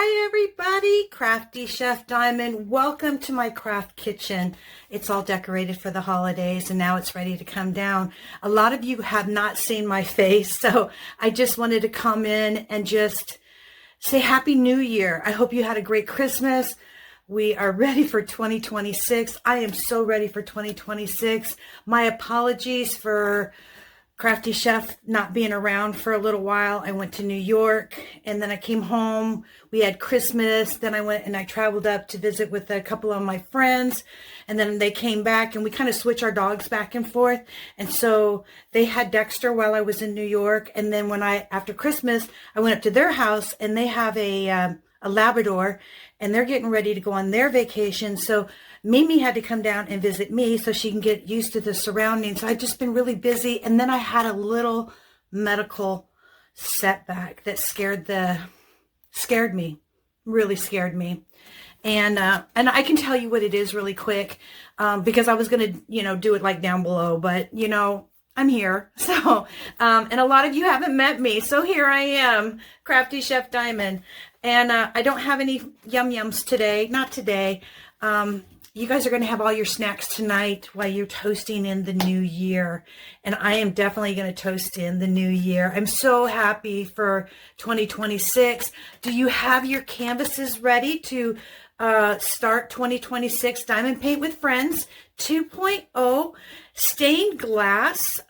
Hi everybody, Crafty Chef Diamond. Welcome to my craft kitchen. It's all decorated for the holidays and now it's ready to come down. A lot of you have not seen my face, so I just wanted to come in and just say Happy New Year. I hope you had a great Christmas. We are ready for 2026. I am so ready for 2026. My apologies for Crafty Chef not being around for a little while. I went to New York and then I came home. We had Christmas. Then I went and I traveled up to visit with a couple of my friends. And then they came back and we kind of switch our dogs back and forth. And so they had Dexter while I was in New York. And then after Christmas, I went up to their house and they have a Labrador and they're getting ready to go on their vacation. So Mimi had to come down and visit me so she can get used to the surroundings. So I've just been really busy. And then I had a little medical setback that scared me, really scared me. And I can tell you what it is really quick, because I was going to, do it like down below, but I'm here. So, and a lot of you haven't met me. So here I am, Crafty Chef Diamond. And I don't have any yum-yums today. Not today. You guys are going to have all your snacks tonight while you're toasting in the new year. And I am definitely going to toast in the new year. I'm so happy for 2026. Do you have your canvases ready to start 2026 Diamond Paint with Friends 2.0 stained glass?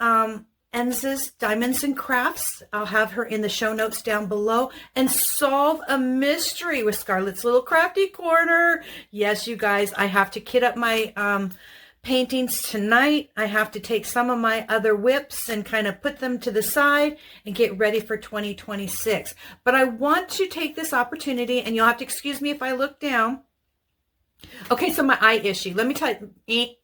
Enza's Diamonds and Crafts. I'll have her in the show notes down below. And solve a mystery with Scarlet's Little Crafty Corner. Yes, you guys, I have to kit up my paintings tonight. I have to take some of my other whips and kind of put them to the side and get ready for 2026. But I want to take this opportunity, and you'll have to excuse me if I look down. Okay, so my eye issue. Let me tell you.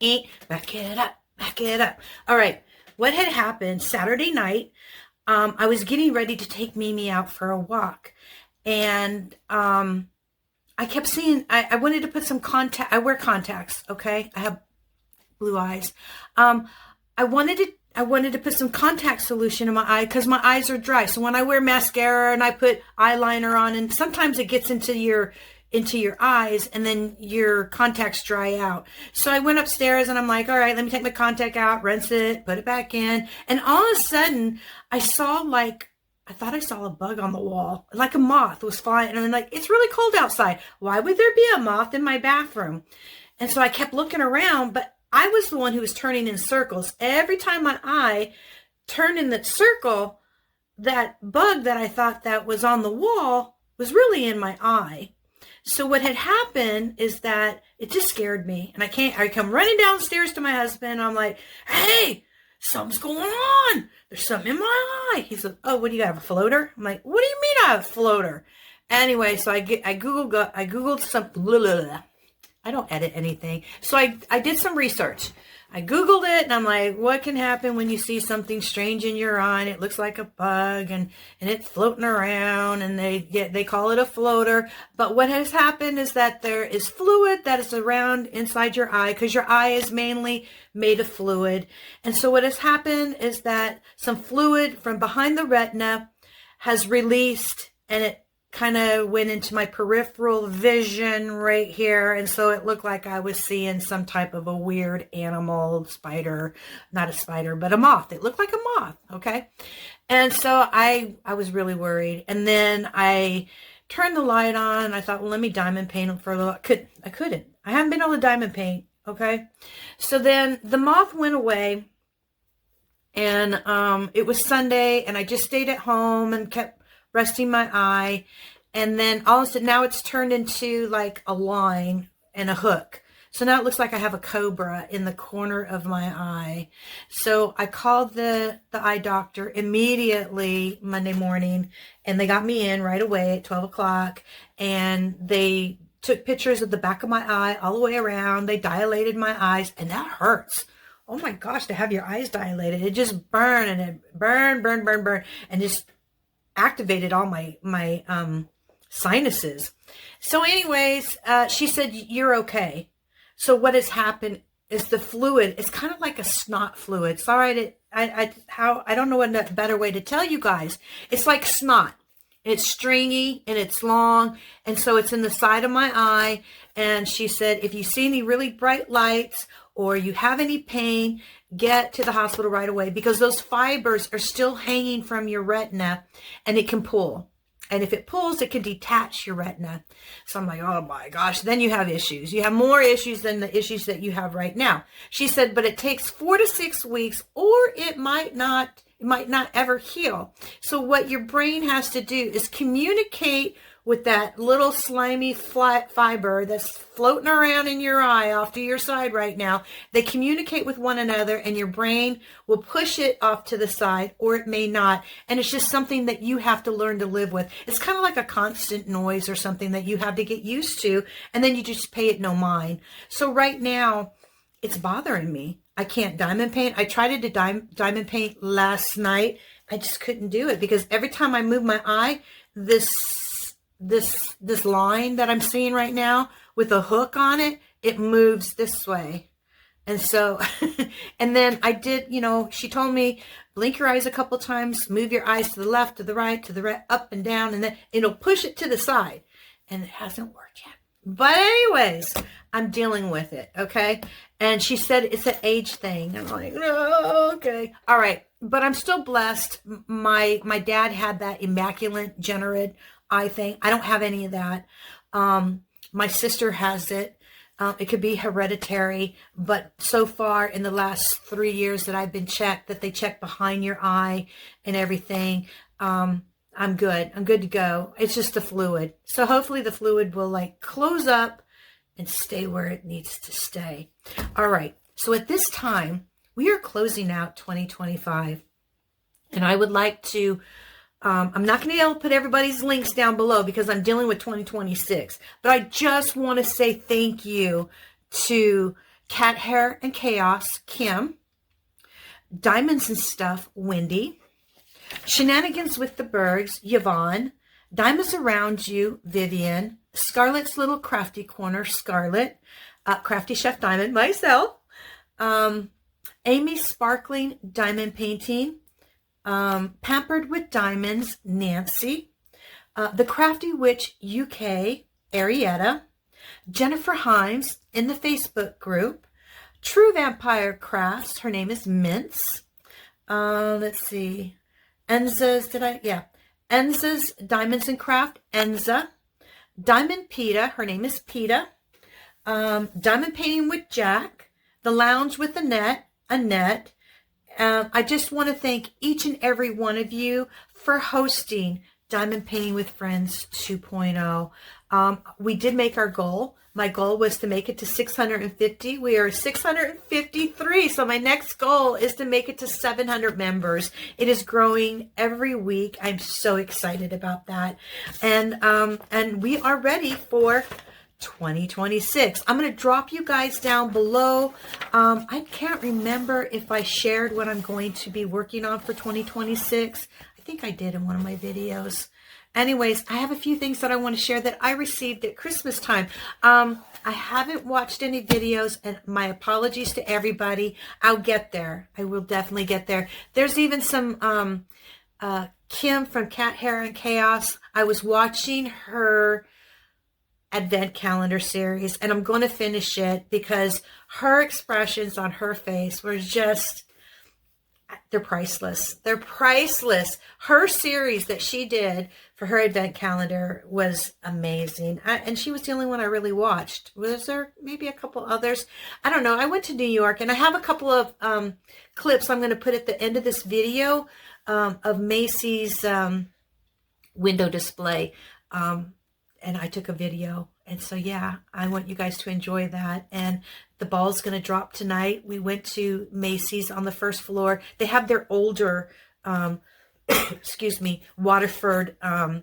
Back it up. Back it up. All right. What had happened Saturday night, I was getting ready to take Mimi out for a walk. And I kept seeing, I wanted to put some contact. I wear contacts, okay? I have blue eyes. I wanted to put some contact solution in my eye because my eyes are dry. So when I wear mascara and I put eyeliner on, and sometimes it gets into your eyes and then your contacts dry out. So I went upstairs and I'm like, all right, let me take my contact out, rinse it, put it back in. And all of a sudden I thought I saw a bug on the wall, like a moth was flying. And I'm like, it's really cold outside. Why would there be a moth in my bathroom? And so I kept looking around, but I was the one who was turning in circles. Every time my eye turned in that circle, that bug that I thought that was on the wall was really in my eye. So what had happened is that it just scared me. And I come running downstairs to my husband. I'm like, hey, something's going on. There's something in my eye. He's like, oh, what do you have, a floater? I'm like, what do you mean I have a floater? Anyway, so I Googled some, blah, blah, blah. I don't edit anything. So I did some research. I Googled it and I'm like, what can happen when you see something strange in your eye and it looks like a bug and it's floating around, and they call it a floater. But what has happened is that there is fluid that is around inside your eye, because your eye is mainly made of fluid. And so what has happened is that some fluid from behind the retina has released, and it kind of went into my peripheral vision right here. And so it looked like I was seeing some type of a weird animal, spider, not a spider, but a moth. It looked like a moth. Okay. And so I was really worried. And then I turned the light on and I thought, well, let me diamond paint them for a little. I couldn't. I haven't been able to diamond paint. Okay. So then the moth went away, and it was Sunday, and I just stayed at home and kept resting my eye. And then all of a sudden now it's turned into like a line and a hook. So now it looks like I have a cobra in the corner of my eye. So I called the eye doctor immediately Monday morning, and they got me in right away at 12 o'clock. And they took pictures of the back of my eye all the way around. They dilated my eyes, and that hurts. Oh my gosh, to have your eyes dilated. It just burned, and it burn, and just activated all my sinuses. So anyways, she said, you're okay. So what has happened is the fluid, it's kind of like a snot fluid. Sorry, I don't know what a better way to tell you guys. It's like snot. It's stringy and it's long. And so it's in the side of my eye. And she said, if you see any really bright lights or you have any pain, get to the hospital right away, because those fibers are still hanging from your retina and it can pull. And if it pulls, it can detach your retina. So I'm like, oh my gosh, then you have issues. You have more issues than the issues that you have right now. She said, but it takes 4 to 6 weeks, or it might not ever heal. So what your brain has to do is communicate with that little slimy flat fiber that's floating around in your eye off to your side right now. They communicate with one another, and your brain will push it off to the side, or it may not. And it's just something that you have to learn to live with. It's kind of like a constant noise or something that you have to get used to, and then you just pay it no mind. So right now, it's bothering me. I can't diamond paint. I tried to diamond paint last night. I just couldn't do it, because every time I move my eye, this line that I'm seeing right now with a hook on it, it moves this way. And so, and then I did, she told me, blink your eyes a couple times, move your eyes to the left, to the right, up and down, and then it'll push it to the side. And it hasn't worked yet. But anyways, I'm dealing with it, okay? And she said it's an age thing. I'm like, oh, okay. All right. But I'm still blessed. My dad had that immaculate generate eye thing. I don't have any of that. My sister has it. It could be hereditary, but so far in the last 3 years that I've been checked, that they check behind your eye and everything, I'm good. I'm good to go. It's just the fluid. So hopefully the fluid will like close up and stay where it needs to stay. All right. So at this time, we are closing out 2025. And I would like to, I'm not going to be able to put everybody's links down below because I'm dealing with 2026. But I just want to say thank you to Cat Hair and Chaos, Kim, Diamonds and Stuff, Wendy, Shenanigans with the Bergs, Yvonne, Diamonds Around You, Vivian, Scarlet's Little Crafty Corner, Scarlet, Crafty Chef Diamond, myself, Amy Sparkling Diamond Painting, Pampered with Diamonds, Nancy, The Crafty Witch UK, Arietta, Jennifer Himes in the Facebook group, True Vampire Crafts, her name is Minz, let's see, Enza's, Enza's Diamonds and Craft, Enza, Diamond Peta, her name is Peta, Diamond Painting with Jack, The Lounge with Annette, I just want to thank each and every one of you for hosting Diamond Painting with Friends 2.0. We did make our goal. My goal was to make it to 650. We are 653. So my next goal is to make it to 700 members. It is growing every week. I'm so excited about that. And we are ready for 2026. I'm going to drop you guys down below. I can't remember if I shared what I'm going to be working on for 2026. I think I did in one of my videos. Anyways, I have a few things that I want to share that I received at Christmas time. I haven't watched any videos, and my apologies to everybody. I'll get there. I will definitely get there. There's even some Kim from Cat Hair and Chaos. I was watching her advent calendar series, and I'm going to finish it because her expressions on her face were just, they're priceless. They're priceless. Her series that she did for her advent calendar was amazing. And she was the only one I really watched. Was there maybe a couple others? I don't know. I went to New York, and I have a couple of clips I'm going to put at the end of this video of Macy's window display. And I took a video. And so, yeah, I want you guys to enjoy that. And the ball's going to drop tonight. We went to Macy's on the first floor. They have their older, excuse me, Waterford ball.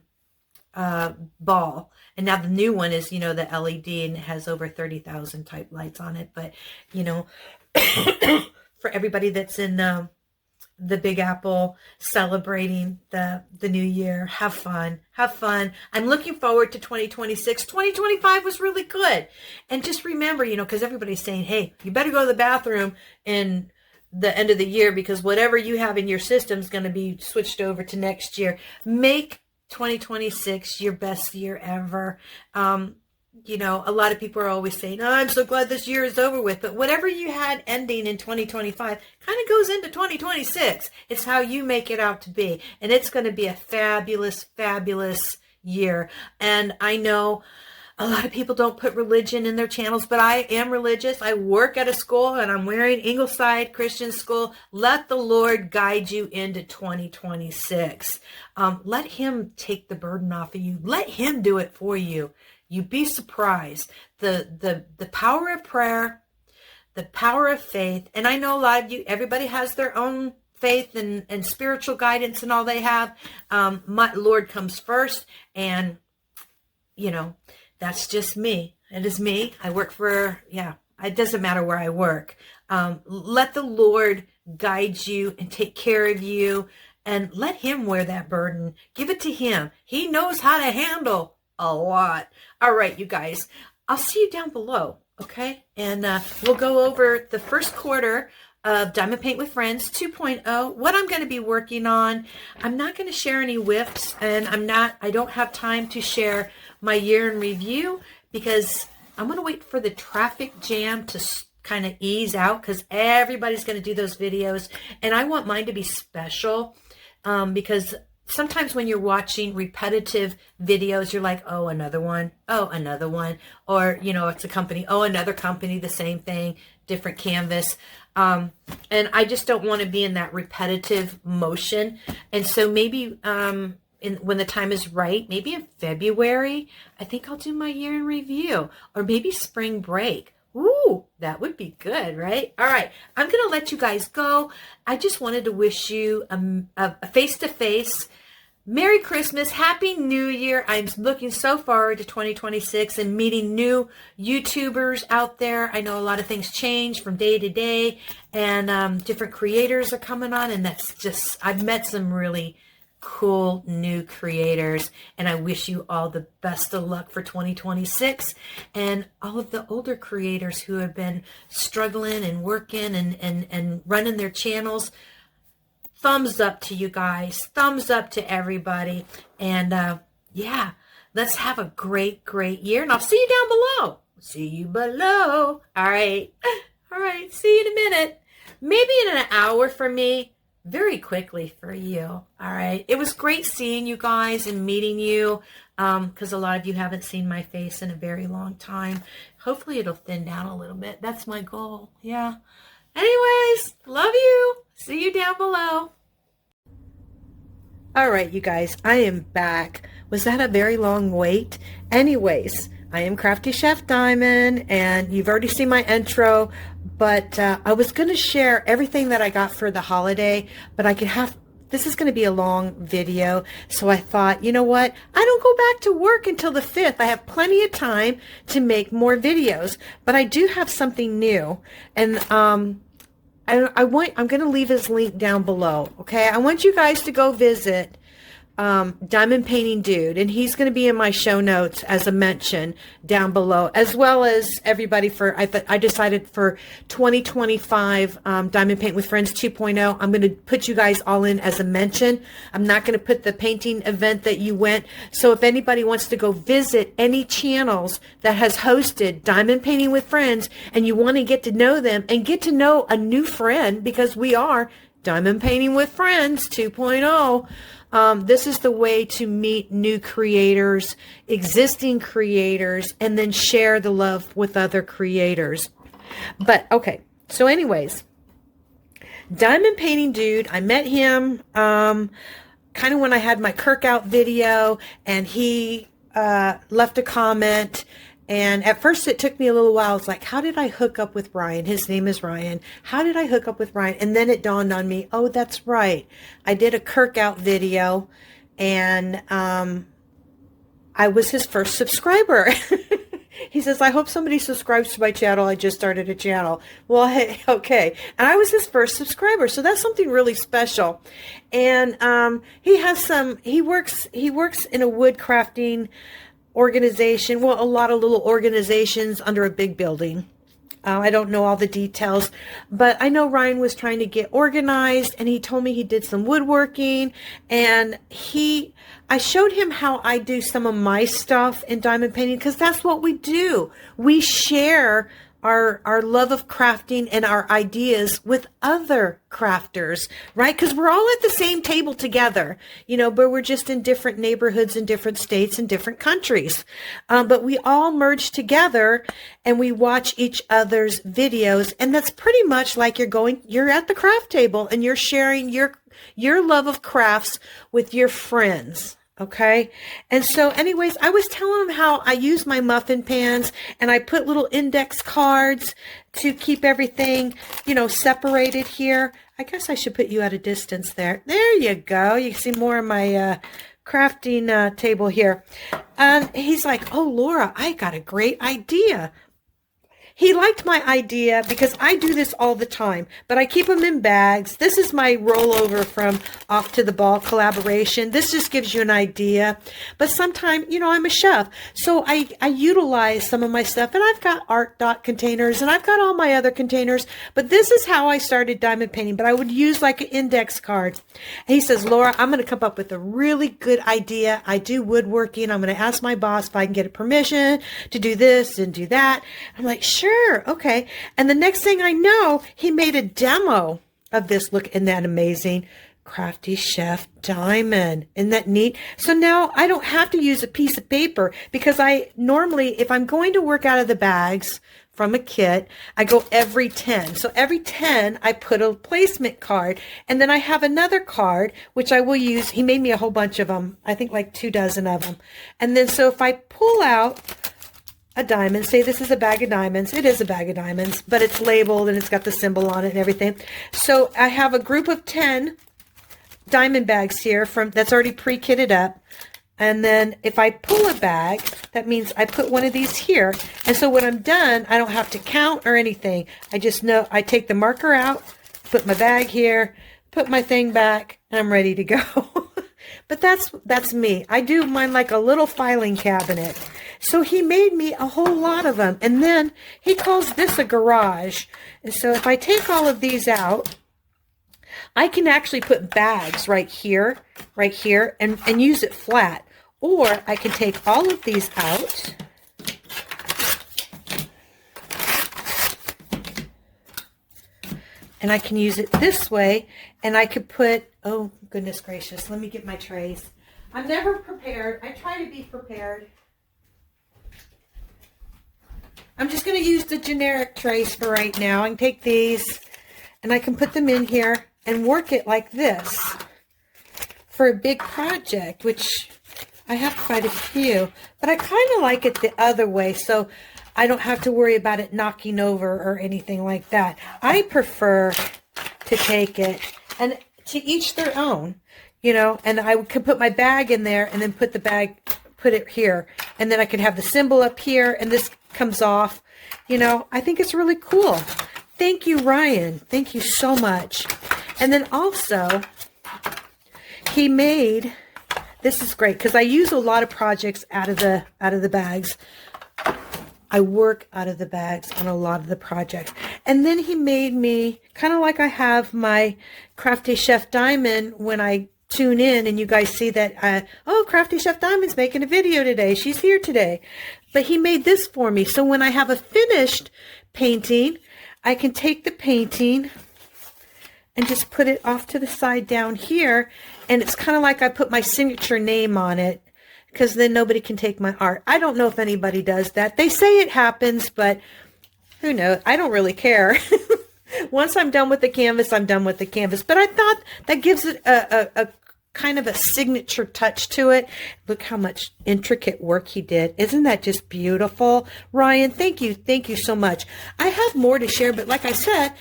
And now the new one is, the LED, and it has over 30,000 type lights on it. But, for everybody that's in the Big Apple celebrating the new year, have fun. I'm looking forward to 2026. 2025 was really good. And just remember, because everybody's saying, hey, you better go to the bathroom in the end of the year because whatever you have in your system is going to be switched over to next year. Make 2026 your best year ever. You know, a lot of people are always saying, oh, I'm so glad this year is over with. But whatever you had ending in 2025 kind of goes into 2026. It's how you make it out to be. And it's going to be a fabulous, fabulous year. And I know a lot of people don't put religion in their channels, but I am religious. I work at a school and I'm wearing Ingleside Christian School. Let the Lord guide you into 2026. Let him take the burden off of you. Let him do it for you. You'd be surprised. The power of prayer, the power of faith. And I know a lot of you, everybody has their own faith and spiritual guidance and all they have. My Lord comes first. And, you know, that's just me. It is me. I work for, it doesn't matter where I work. Let the Lord guide you and take care of you. And let him wear that burden. Give it to him. He knows how to handle a lot. All right, you guys, I'll see you down below, okay? And we'll go over the first quarter of Diamond Paint with Friends 2.0, what I'm going to be working on. I'm not going to share any whips, and I don't have time to share my year in review because I'm going to wait for the traffic jam to kind of ease out because everybody's going to do those videos, and I want mine to be special because sometimes when you're watching repetitive videos, you're like, oh, another one. Oh, another one. Or, you know, it's a company. Oh, another company, the same thing, different canvas. And I just don't want to be in that repetitive motion. And so maybe when the time is right, maybe in February, I think I'll do my year in review. Or maybe spring break. Ooh, that would be good, right? All right, I'm going to let you guys go. I just wanted to wish you a face-to-face Merry Christmas, Happy New Year. I'm looking so forward to 2026 and meeting new YouTubers out there. I know a lot of things change from day to day, and different creators are coming on, and that's just, I've met some really cool new creators, and I wish you all the best of luck for 2026. And all of the older creators who have been struggling and working and running their channels, thumbs up to you guys, thumbs up to everybody. And yeah, let's have a great, great year. And I'll see you down below. See you below. All right. All right. See you in a minute. Maybe in an hour for me. Very quickly for you. All right. It was great seeing you guys and meeting you because a lot of you haven't seen my face in a very long time. Hopefully it'll thin down a little bit. That's my goal. Yeah. Anyways, love you. See you down below. All right, you guys, I am back. Was that a very long wait? Anyways, I am Crafty Chef Diamond, and you've already seen my intro, but I was going to share everything that I got for the holiday, but this is going to be a long video, so I thought, you know what? I don't go back to work until the 5th. I have plenty of time to make more videos, but I do have something new, and I'm going to leave his link down below, okay? I want you guys to go visit Diamond Painting Dude, and he's going to be in my show notes as a mention down below, as well as everybody I decided for 2025 Diamond Paint with Friends 2.0, I'm going to put you guys all in as a mention. I'm not going to put the painting event that you went. So if anybody wants to go visit any channels that has hosted Diamond Painting with Friends and you want to get to know them and get to know a new friend, because we are Diamond Painting with Friends 2.0, this is the way to meet new creators, existing creators, and then share the love with other creators. But, okay, so anyways, Diamond Painting Dude, I met him kind of when I had my Kirk out video, and he left a comment. And at first it took me a little while. It's like, how did I hook up with Ryan? His name is Ryan. How did I hook up with Ryan? And then it dawned on me, oh, that's right. I did a Kirk out video, and I was his first subscriber. He says, I hope somebody subscribes to my channel. I just started a channel. Well, hey, okay. And I was his first subscriber. So that's something really special. And he works in a wood crafting organization, well, a lot of little organizations under a big building, I don't know all the details, but I know Ryan was trying to get organized, and he told me he did some woodworking, and I showed him how I do some of my stuff in diamond painting, because that's what we do. We share our love of crafting and our ideas with other crafters, right? Because we're all at the same table together, but we're just in different neighborhoods in different states and different countries. But we all merge together and we watch each other's videos. And that's pretty much like you're at the craft table and you're sharing your love of crafts with your friends. Okay. And so anyways, I was telling him how I use my muffin pans and I put little index cards to keep everything, separated here. I guess I should put you at a distance there. There you go. You can see more of my crafting table here. And he's like, oh, Laura, I got a great idea. He liked my idea because I do this all the time, but I keep them in bags. This is my rollover from Off to the Ball collaboration. This just gives you an idea. But sometimes, I'm a chef, so I utilize some of my stuff, and I've got art dot containers, and I've got all my other containers, but this is how I started diamond painting, but I would use like an index card. And he says, Laura, I'm going to come up with a really good idea. I do woodworking. I'm going to ask my boss if I can get a permission to do this and do that. I'm like, sure. Okay. And the next thing I know, he made a demo of this. Look, isn't that amazing? Crafty Chef Diamond. Isn't that neat? So now I don't have to use a piece of paper, because I normally, if I'm going to work out of the bags from a kit, I go every 10. So every 10, I put a placement card, and then I have another card, which I will use. He made me a whole bunch of them. I think like 24 of them. And then, so if I pull out a diamond, say this is a bag of diamonds. It is a bag of diamonds, but it's labeled and it's got the symbol on it and everything. So I have a group of 10 diamond bags here that's already pre-kitted up. And then if I pull a bag, that means I put one of these here. And so when I'm done, I don't have to count or anything. I just know I take the marker out, put my bag here, put my thing back, and I'm ready to go. But that's me. I do mine like a little filing cabinet. So he made me a whole lot of them. And then he calls this a garage. And so if I take all of these out, I can actually put bags right here, and use it flat. Or I can take all of these out. And I can use it this way. And I could put, oh goodness gracious, let me get my trays. I'm never prepared. I try to be prepared. I'm just going to use the generic trays for right now and take these, and I can put them in here and work it like this for a big project, which I have quite a few, but I kind of like it the other way, so I don't have to worry about it knocking over or anything like that. I prefer to take it, and to each their own, and I could put my bag in there and then put it here, and then I could have the symbol up here, and this comes off. I think it's really cool. Thank you, Ryan. Thank you so much. And then also, he made, this is great, because I use a lot of projects out of the bags. I work out of the bags on a lot of the projects. And then he made me, kind of like I have my Crafty Chef Diamond when I tune in and you guys see that, oh, Crafty Chef Diamond's making a video today. She's here today. But he made this for me. So when I have a finished painting, I can take the painting and just put it off to the side down here. And it's kind of like I put my signature name on it, because then nobody can take my art. I don't know if anybody does that. They say it happens, but who knows? I don't really care. Once I'm done with the canvas, I'm done with the canvas. But I thought that gives it a kind of a signature touch to it. Look how much intricate work he did. Isn't that just beautiful? Ryan, thank you. Thank you so much. I have more to share, but like I said,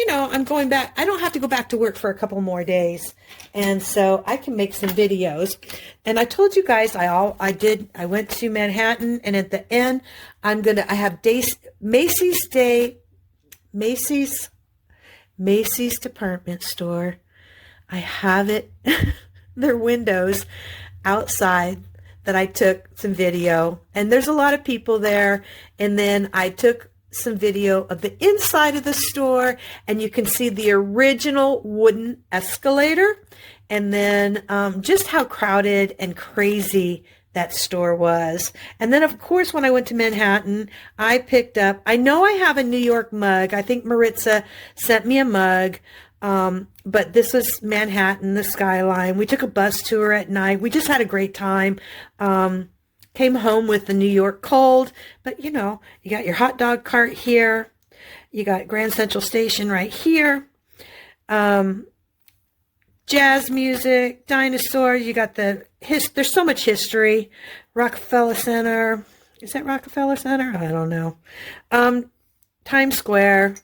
I'm going back. I don't have to go back to work for a couple more days. And so I can make some videos. And I told you guys I went to Manhattan, and at the end, I have Macy's department store. I have it, their windows outside that I took some video, and there's a lot of people there. And then I took some video of the inside of the store, and you can see the original wooden escalator, and then just how crowded and crazy that store was. And then, of course, when I went to Manhattan, I picked up, I know I have a New York mug. I think Maritza sent me a mug. But this was Manhattan, the skyline. We took a bus tour at night. We just had a great time. Came home with the New York cold, but you know, you got your hot dog cart here. You got Grand Central Station right here. Jazz music, dinosaurs. You got there's so much history. Rockefeller Center. Is that Rockefeller Center? I don't know. Times Square.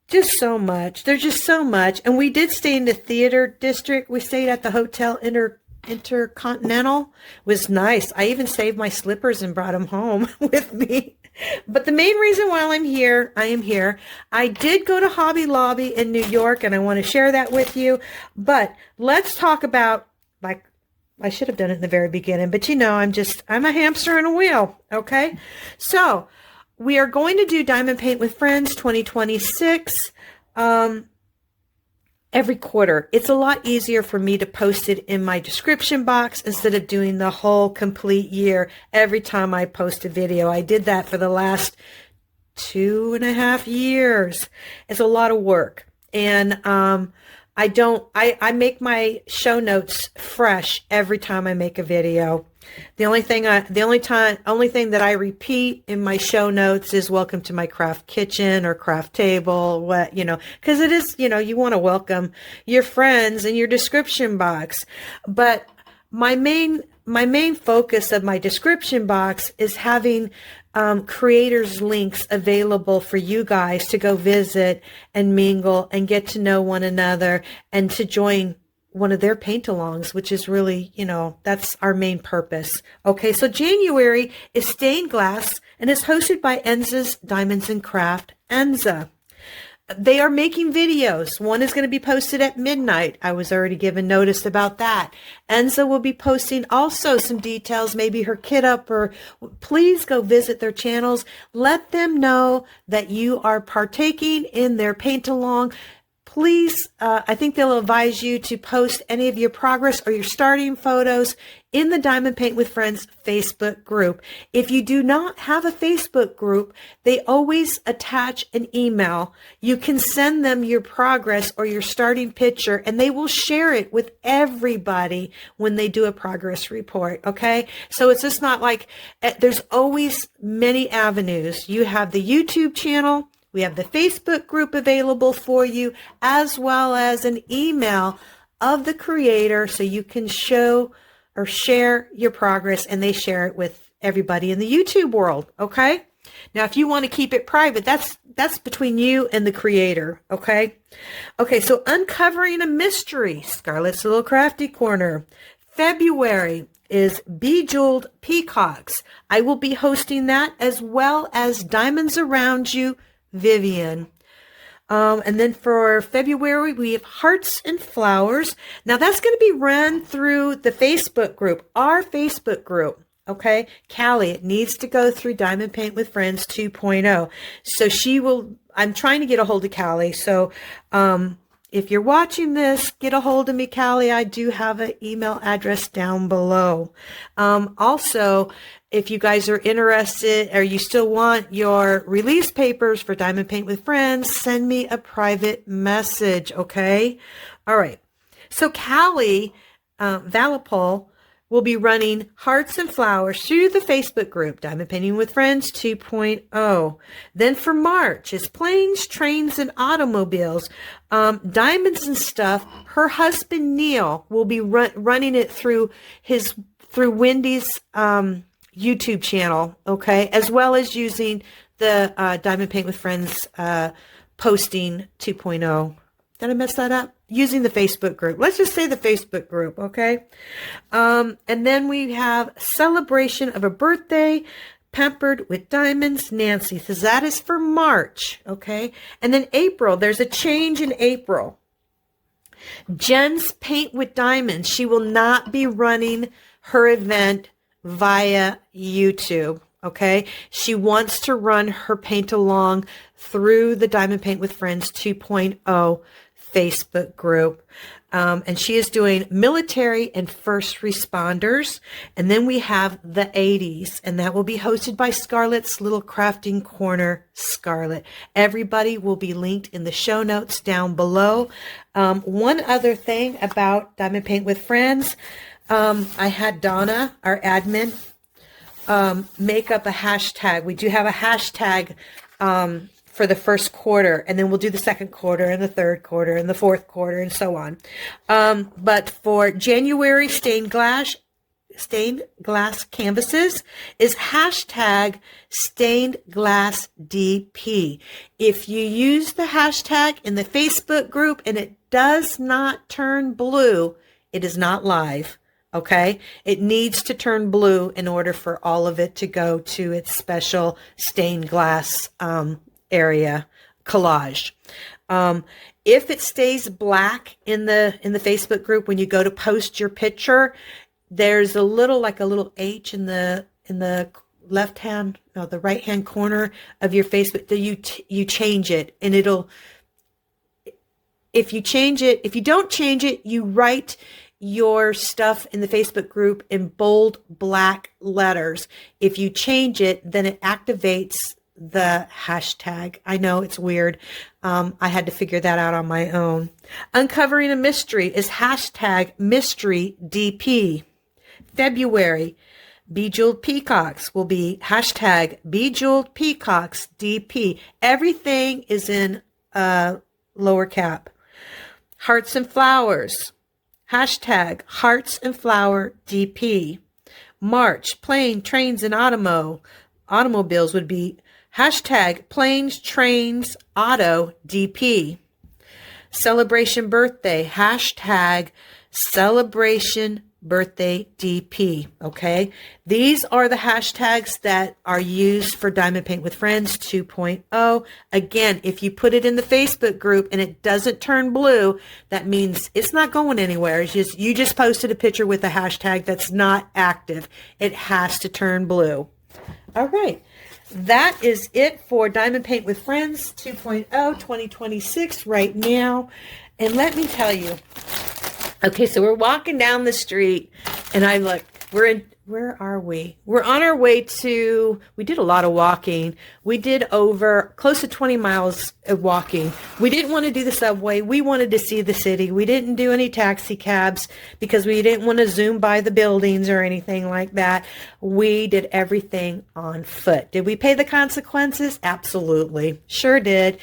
Just so much. There's just so much. And we did stay in the theater district. We stayed at the Hotel Intercontinental. It was nice. I even saved my slippers and brought them home with me. But the main reason why I am here. I did go to Hobby Lobby in New York, and I want to share that with you. But let's talk about, like, I should have done it in the very beginning, but you know, I'm a hamster in a wheel. Okay. So we are going to do Diamond Paint with Friends 2026 every quarter. It's a lot easier for me to post it in my description box instead of doing the whole complete year every time I post a video. I did that for the last 2.5 years. It's a lot of work. And I make my show notes fresh every time I make a video. The only thing that I repeat in my show notes is welcome to my craft kitchen or craft table, because it is, you want to welcome your friends in your description box. But my main focus of my description box is having creators links available for you guys to go visit and mingle and get to know one another and to join one of their paint-alongs, which is really, that's our main purpose. Okay, so January is Stained Glass, and it's hosted by Enza's Diamonds and Craft, Enza. They are making videos. One is going to be posted at midnight. I was already given notice about that. Enza will be posting also some details, maybe her kit up, or please go visit their channels. Let them know that you are partaking in their paint-along. Please, I think they'll advise you to post any of your progress or your starting photos in the Diamond Paint with Friends Facebook group. If you do not have a Facebook group, they always attach an email. You can send them your progress or your starting picture, and they will share it with everybody when they do a progress report, okay? So it's just not like, there's always many avenues. You have the YouTube channel. We have the Facebook group available for you, as well as an email of the creator so you can show or share your progress, and they share it with everybody in the YouTube world, okay? Now, if you want to keep it private, that's between you and the creator, okay? Okay, so Uncovering a Mystery, Scarlet's Little Crafty Corner. February is Bejeweled Peacocks. I will be hosting that, as well as Diamonds Around You, Vivian. And then for February, we have Hearts and Flowers. Now that's going to be run through the Facebook group, our Facebook group. Okay. Callie, it needs to go through Diamond Paint with Friends 2.0. So I'm trying to get a hold of Callie. So, if you're watching this, get a hold of me, Callie. I do have an email address down below. Also, if you guys are interested or you still want your release papers for Diamond Paint with Friends, send me a private message, okay? All right. So Callie Valpoli will be running Hearts and Flowers through the Facebook group, Diamond Painting with Friends 2.0. Then for March is Planes, Trains, and Automobiles. Diamonds and Stuff. Her husband, Neal, will be running it through Wendy's YouTube channel, okay, as well as using the Diamond Paint with Friends posting 2.0. Did I mess that up? Using the Facebook group. Let's just say the Facebook group, okay? And then we have Celebration of a Birthday, Pampered with Diamonds, Nancy. So that is for March, okay? And then April, there's a change in April. Jen's Paint with Diamonds. She will not be running her event via YouTube, Okay. She wants to run her paint along through the Diamond Paint with Friends 2.0 Facebook group. And she is doing military and first responders. And then we have the 80s, and that will be hosted by Scarlet's Little Crafting Corner, Scarlet. Everybody will be linked in the show notes down below. One other thing about Diamond Paint with Friends, I had Donna, our admin, make up a hashtag. We do have a hashtag, for the first quarter, and then we'll do the second quarter and the third quarter and the fourth quarter and so on. But for January stained glass canvases is hashtag stained glass DP. If you use the hashtag in the Facebook group and it does not turn blue, it is not live. Okay. It needs to turn blue in order for all of it to go to its special stained glass, area collage. If it stays black in the Facebook group, when you go to post your picture, there's a little, like a little H in the left hand, no, the right hand corner of your Facebook that you change it, and if you don't change it, you write your stuff in the Facebook group in bold black letters. If you change it, then it activates the hashtag. I know it's weird. I had to figure that out on my own. Uncovering a mystery is hashtag mystery DP. February, Bejeweled Peacocks will be hashtag Bejeweled Peacocks DP. Everything is in lower cap. Hearts and Flowers, hashtag Hearts and Flower DP. March, Plane, Trains, and Automobiles would be hashtag Planes, Trains, Auto, DP. Celebration Birthday, hashtag Celebration Birthday DP. Okay. These are the hashtags that are used for Diamond Paint with Friends 2.0. Again, if you put it in the Facebook group and it doesn't turn blue, that means it's not going anywhere. It's just, you just posted a picture with a hashtag that's not active. It has to turn blue. All right. That is it for Diamond Paint with Friends 2.0 2026 right now. And let me tell you, okay, so we're walking down the street and I look, where are we? We're on our way to, we did a lot of walking. We did over close to 20 miles of walking. We didn't want to do the subway. We wanted to see the city. We didn't do any taxi cabs because we didn't want to zoom by the buildings or anything like that. We did everything on foot. Did we pay the consequences? Absolutely. Sure did.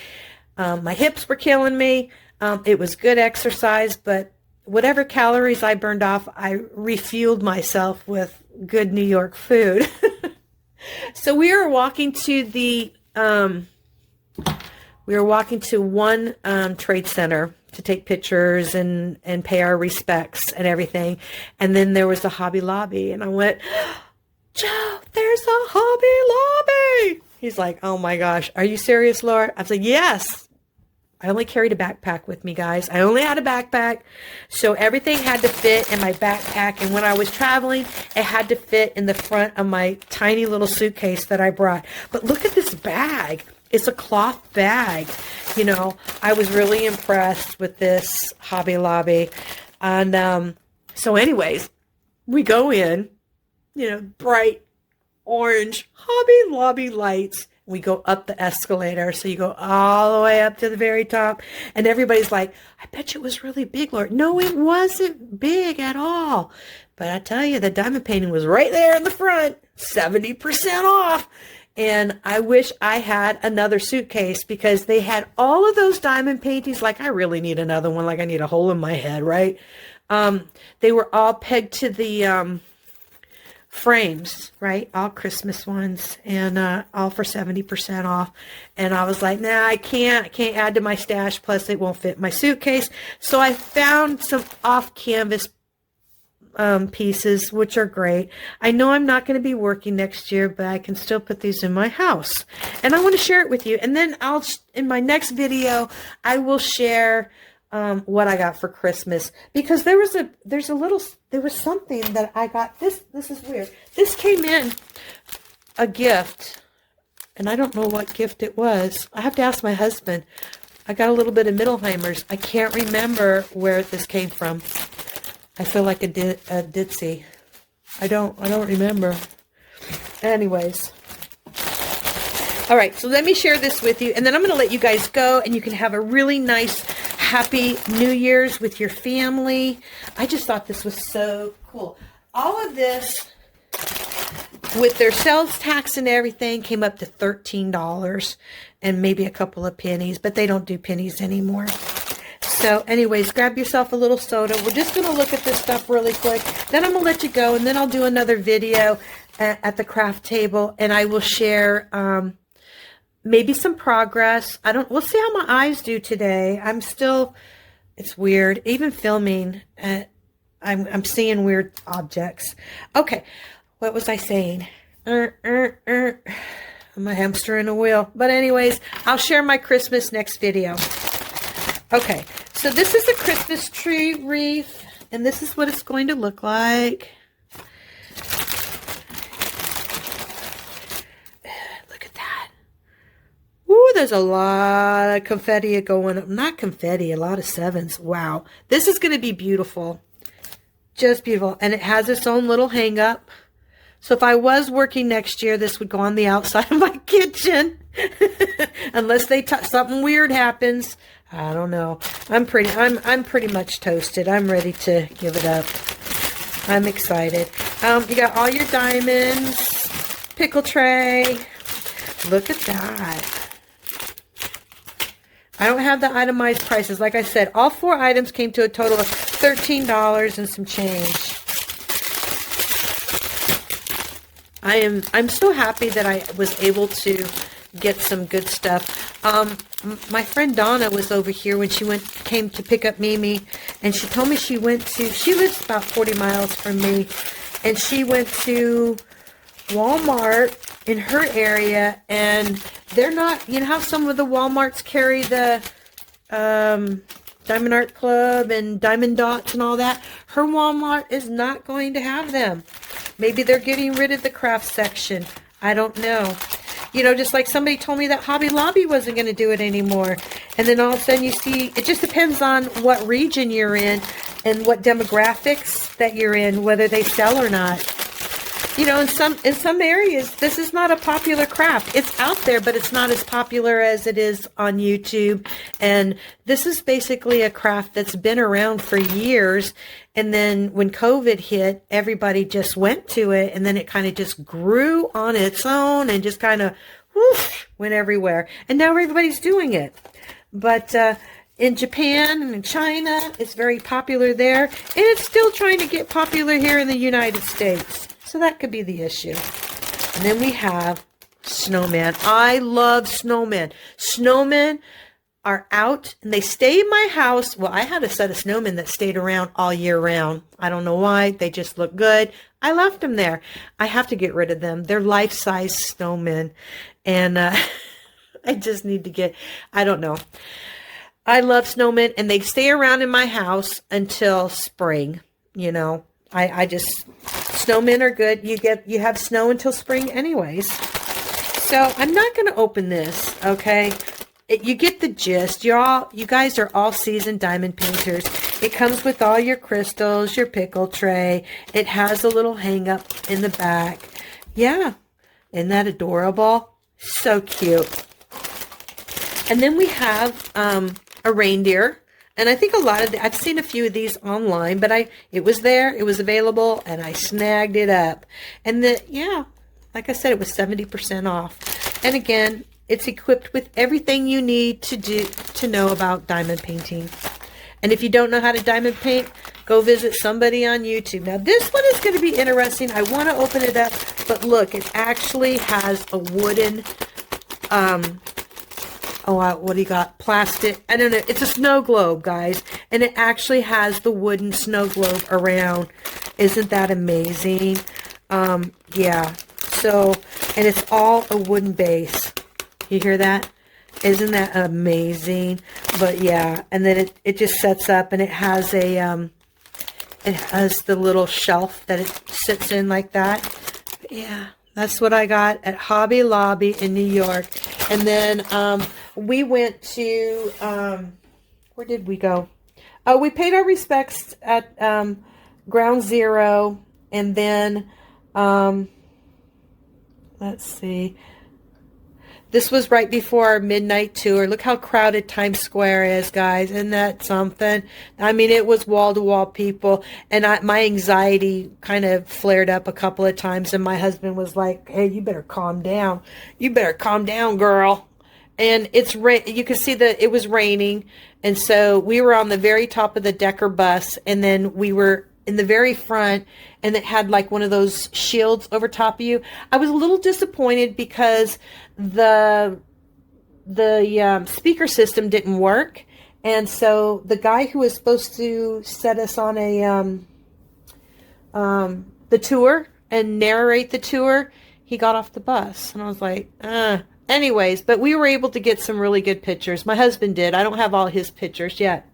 My hips were killing me. It was good exercise, but whatever calories I burned off, I refueled myself with good New York food. So we were walking to one trade center to take pictures and pay our respects and everything. And then there was a Hobby Lobby, and I went, Joe, there's a Hobby Lobby. He's like, oh my gosh, are you serious, Laura? I was like, yes. I only carried a backpack with me, guys. I only had a backpack, so everything had to fit in my backpack. And when I was traveling, it had to fit in the front of my tiny little suitcase that I brought. But look at this bag. It's a cloth bag. You know, I was really impressed with this Hobby Lobby. And so anyways, we go in, you know, bright orange Hobby Lobby lights. We go up the escalator. So you go all the way up to the very top. And everybody's like, I bet you it was really big, Lord. No, it wasn't big at all. But I tell you, the diamond painting was right there in the front, 70% off. And I wish I had another suitcase because they had all of those diamond paintings. Like, I really need another one. Like, I need a hole in my head, right? They were all pegged to the frames, right? All Christmas ones, and all for 70% off. And I was like, nah, I can't add to my stash. Plus, it won't fit my suitcase. So I found some off-canvas pieces, which are great. I know I'm not going to be working next year, but I can still put these in my house. And I want to share it with you. And then in my next video, I will share what I got for Christmas, because there was something that I got. This is weird. This came in a gift, and I don't know what gift it was. I have to ask my husband. I got a little bit of Mittelheimer's. I can't remember where this came from. I feel like a ditzy. I don't remember. Anyways. All right, so let me share this with you, and then I'm going to let you guys go, and you can have a really nice, happy New Year's with your family. I just thought this was so cool. All of this, with their sales tax and everything, came up to $13 and maybe a couple of pennies, but they don't do pennies anymore. So anyways, grab yourself a little soda. We're just going to look at this stuff really quick. Then I'm going to let you go, and then I'll do another video at the craft table, and I will share maybe some progress. We'll see how my eyes do today. It's weird. Even filming, I'm seeing weird objects. Okay, what was I saying? I'm a hamster in a wheel. But anyways, I'll share my Christmas next video. Okay, so this is a Christmas tree wreath, and this is what it's going to look like. Ooh, there's a lot of confetti going up. Not confetti, a lot of sevens. Wow. This is going to be beautiful. Just beautiful. And it has its own little hang up. So if I was working next year, this would go on the outside of my kitchen. Unless something weird happens. I don't know. I'm pretty much toasted. I'm ready to give it up. I'm excited. You got all your diamonds. Pickle tray. Look at that. I don't have the itemized prices. Like I said, all 4 items came to a total of $13 and some change. I'm so happy that I was able to get some good stuff. My friend Donna was over here when she came to pick up Mimi, and she told me she lives about 40 miles from me, and she went to Walmart in her area, and they're not, you know how some of the Walmarts carry the Diamond Art Club and Diamond Dots and all that? Her Walmart is not going to have them. Maybe they're getting rid of the craft section. I don't know. You know, just like somebody told me that Hobby Lobby wasn't going to do it anymore. And then all of a sudden you see, it just depends on what region you're in and what demographics that you're in, whether they sell or not. You know, in some areas, this is not a popular craft. It's out there, but it's not as popular as it is on YouTube. And this is basically a craft that's been around for years. And then when COVID hit, everybody just went to it. And then it kind of just grew on its own and just kind of went everywhere. And now everybody's doing it. But in Japan and in China, it's very popular there. And it's still trying to get popular here in the United States. So that could be the issue. And then we have snowman. I love snowmen. Snowmen are out and they stay in my house. Well, I had a set of snowmen that stayed around all year round. I don't know why. They just look good. I left them there. I have to get rid of them. They're life-size snowmen. And I just need to get, I don't know. I love snowmen and they stay around in my house until spring, you know. Snowmen are good. You have snow until spring anyways. So I'm not going to open this, okay? You get the gist. You guys are all seasoned diamond painters. It comes with all your crystals, your pickle tray. It has a little hang up in the back. Yeah. Isn't that adorable? So cute. And then we have a reindeer. And I think I've seen a few of these online, but it was there, it was available, and I snagged it up. And like I said, it was 70% off. And again, it's equipped with everything you need to know about diamond painting. And if you don't know how to diamond paint, go visit somebody on YouTube. Now, this one is going to be interesting. I want to open it up, but look, it actually has a wooden, what do you got? Plastic. I don't know. It's a snow globe, guys. And it actually has the wooden snow globe around. Isn't that amazing? Yeah. So, and it's all a wooden base. You hear that? Isn't that amazing? But yeah. And then it just sets up and it has it has the little shelf that it sits in like that. But yeah. That's what I got at Hobby Lobby in New York. And then we went to, where did we go? Oh, we paid our respects at Ground Zero. And then, let's see. This was right before our midnight tour. Look how crowded Times Square is, guys. Isn't that something? I mean, it was wall-to-wall people. And my anxiety kind of flared up a couple of times. And my husband was like, hey, you better calm down. You better calm down, girl. And you could see that it was raining. And so we were on the very top of the Decker bus. And then we were in the very front. And it had like one of those shields over top of you. I was a little disappointed because the speaker system didn't work, and so the guy who was supposed to set us on the tour and narrate the tour, he got off the bus, and I was like, anyways, but we were able to get some really good pictures. My husband did. I don't have all his pictures yet.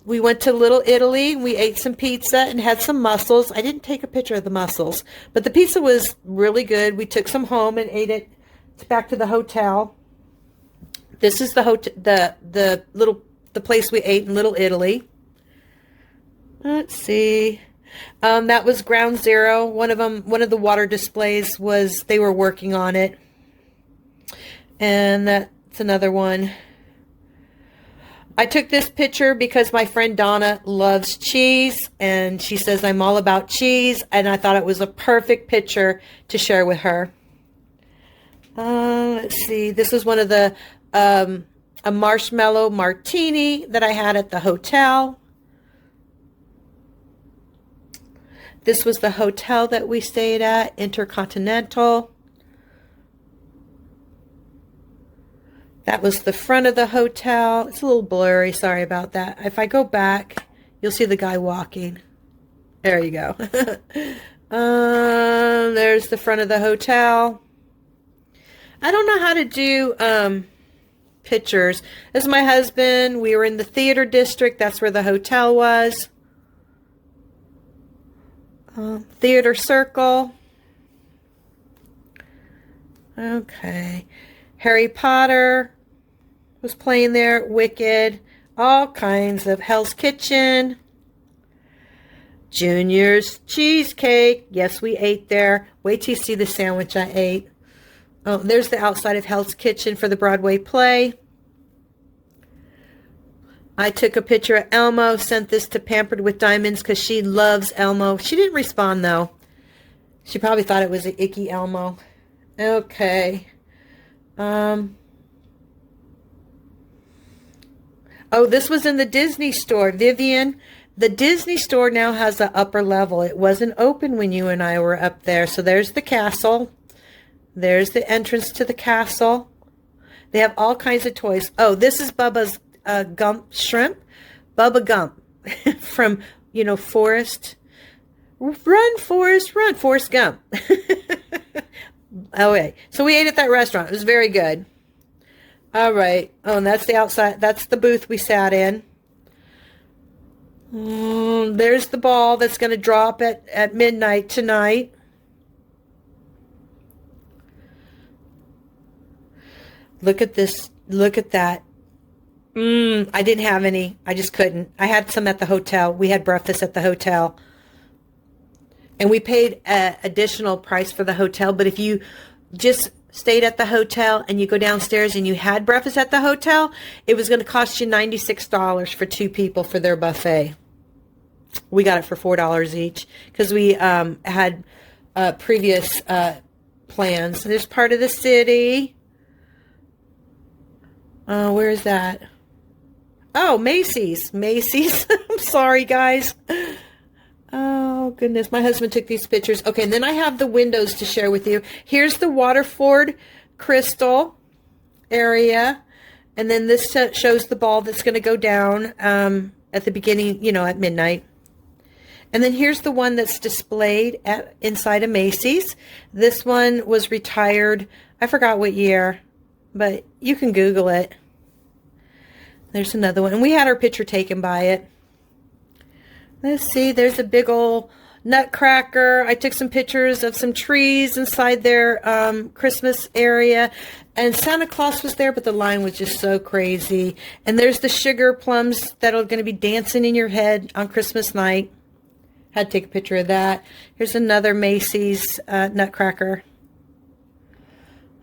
We went to Little Italy. We ate some pizza and had some mussels. I didn't take a picture of the mussels, but the pizza was really good. We took some home and ate it back to the hotel. This is the hotel, the place we ate in Little Italy. Let's see. That was Ground Zero. One of the water displays was, they were working on it. And that's another one. I took this picture because my friend Donna loves cheese, and she says I'm all about cheese, and I thought it was a perfect picture to share with her. Let's see. This is one of the, a marshmallow martini that I had at the hotel. This was the hotel that we stayed at, Intercontinental. That was the front of the hotel. It's a little blurry. Sorry about that. If I go back, you'll see the guy walking. There you go. There's the front of the hotel. I don't know how to do pictures. This is my husband. We were in the theater district. That's where the hotel was. Theater circle. Okay. Harry Potter was playing there. Wicked. All kinds of Hell's Kitchen. Junior's Cheesecake. Yes, we ate there. Wait till you see the sandwich I ate. Oh, there's the outside of Hell's Kitchen for the Broadway play. I took a picture of Elmo, sent this to Pampered with Diamonds because she loves Elmo. She didn't respond, though. She probably thought it was an icky Elmo. Okay. Oh, this was in the Disney store. Vivian, the Disney store now has an upper level. It wasn't open when you and I were up there. So there's the castle. There's the entrance to the castle. They have all kinds of toys. Oh, this is Bubba's Gump shrimp. Bubba Gump from, Forrest. Run, Forrest, run, Forrest Gump. Okay, so we ate at that restaurant. It was very good. All right. Oh, and that's the outside. That's the booth we sat in. There's the ball that's going to drop at midnight tonight. Look at this. Look at that. I didn't have any. I just couldn't. I had some at the hotel. We had breakfast at the hotel. And we paid an additional price for the hotel. But if you just stayed at the hotel and you go downstairs and you had breakfast at the hotel, it was going to cost you $96 for 2 people for their buffet. We got it for $4 each because we had previous plans. There's part of the city. Where is that? Oh, Macy's. Macy's. I'm sorry, guys. Oh, goodness. My husband took these pictures. Okay, and then I have the windows to share with you. Here's the Waterford Crystal area. And then this shows the ball that's going to go down at the beginning, at midnight. And then here's the one that's displayed inside of Macy's. This one was retired. I forgot what year, but you can Google it. There's another one. And we had our picture taken by it. Let's see. There's a big old Nutcracker. I took some pictures of some trees inside their Christmas area. And Santa Claus was there, but the line was just so crazy. And there's the sugar plums that are going to be dancing in your head on Christmas night. Had to take a picture of that. Here's another Macy's Nutcracker.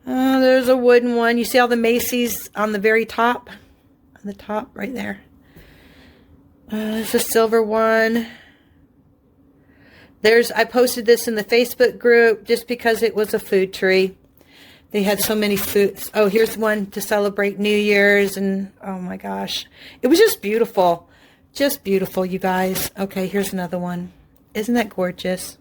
There's a wooden one. You see all the Macy's on the very top? On the top, right there. There's a silver one. I posted this in the Facebook group just because it was a food tree. They had so many foods. Oh, here's one to celebrate New Year's. And oh my gosh. It was just beautiful. Just beautiful, you guys. Okay, here's another one. Isn't that gorgeous?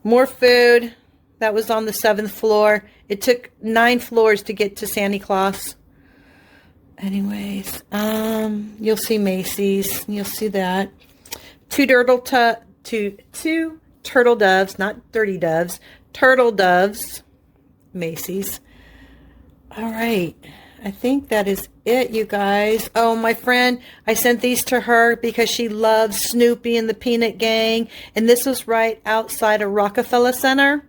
More food. That was on the 7th floor. It took 9 floors to get to Santa Claus. Anyways, you'll see Macy's. You'll see that. Two turtle doves, not dirty doves. Turtle doves. Macy's. All right. I think that is it, you guys. Oh, my friend, I sent these to her because she loves Snoopy and the Peanut Gang. And this was right outside of Rockefeller Center.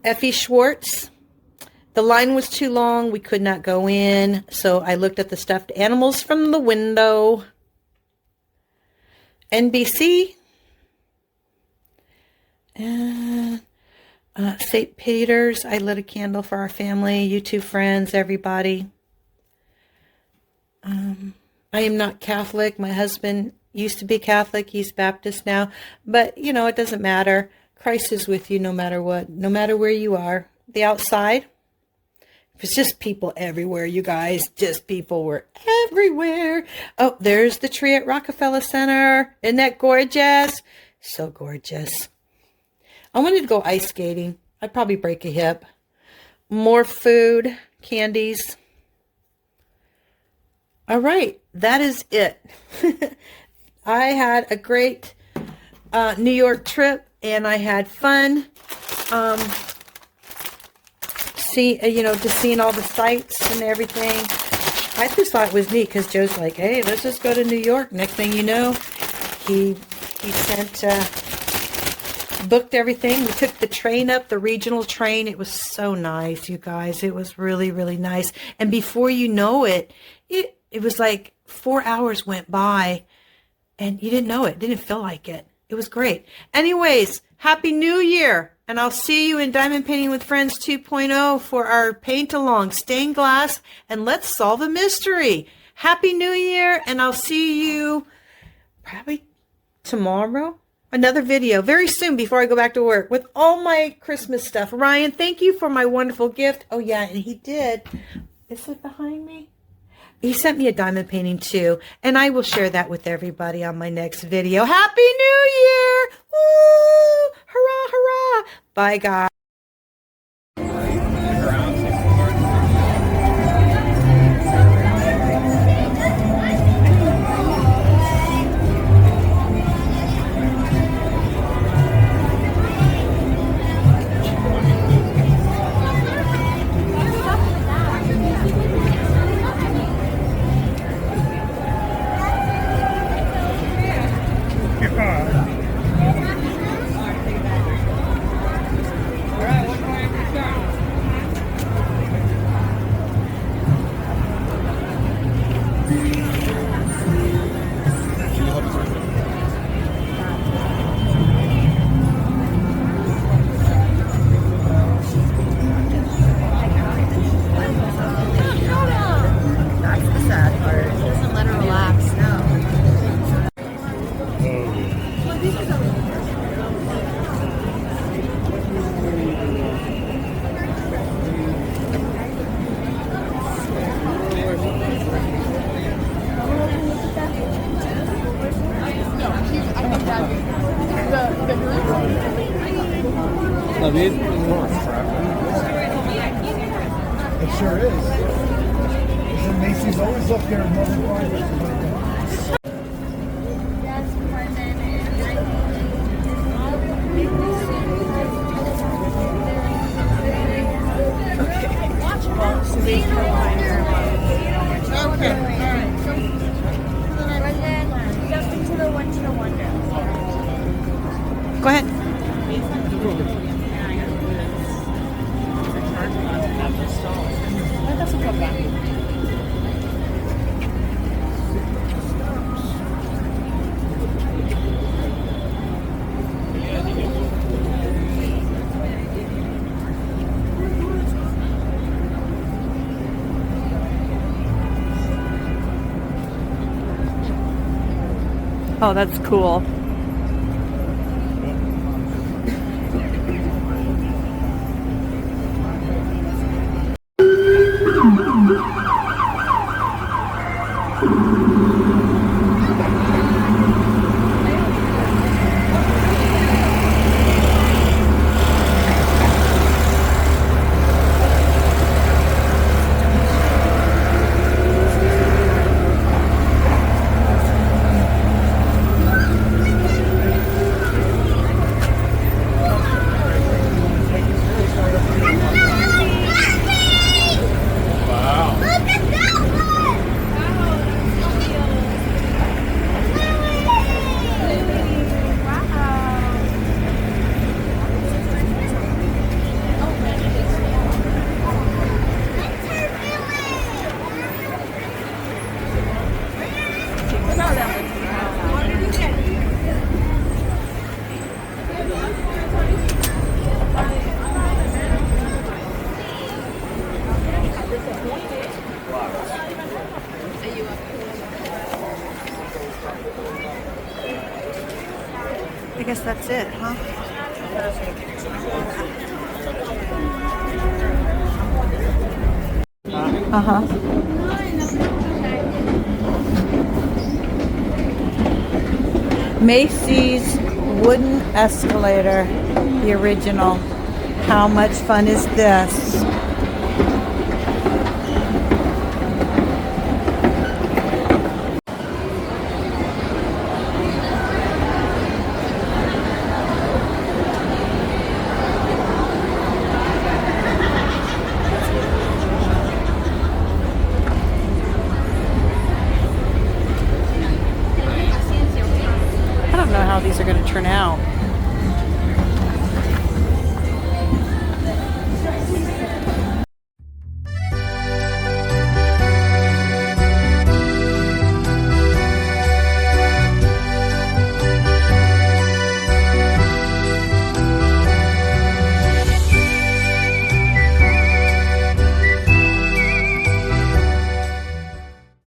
Effie Schwartz. The line was too long. We could not go in. So I looked at the stuffed animals from the window. NBC. And St. Peter's. I lit a candle for our family. You two friends, everybody. I am not Catholic. My husband used to be Catholic. He's Baptist now. But, you know, it doesn't matter. Christ is with you no matter what. No matter where you are. The outside. It's just people everywhere, you guys. Just people were everywhere. Oh, there's the tree at Rockefeller Center. Isn't that gorgeous? So gorgeous. I wanted to go ice skating. I'd probably break a hip. More food, candies. All right, that is it. I had a great New York trip, and I had fun. Just seeing all the sights and everything. I just thought it was neat because Joe's like, hey, let's just go to New York. Next thing you know, he booked everything. We took the train up, the regional train. It was so nice, you guys. It was really, really nice. And before you know it, it was like 4 hours went by and you didn't know it. Didn't feel like it. It was great. Anyways, Happy New Year. And I'll see you in Diamond Painting with Friends 2.0 for our paint along stained glass. And let's solve a mystery. Happy New Year. And I'll see you probably tomorrow. Another video very soon before I go back to work with all my Christmas stuff. Ryan, thank you for my wonderful gift. Oh, yeah, and he did. Is it behind me? He sent me a diamond painting, too. And I will share that with everybody on my next video. Happy New Year! Woo! Hurrah, hurrah! Bye, guys. David? It sure is. Isn't Macy's always up there in Northern Florida? Okay. All right. And then just into the one to the Oh, that's cool. I guess that's it, huh? Uh-huh. Macy's wooden escalator, the original. How much fun is this? I don't know how these are going to turn out.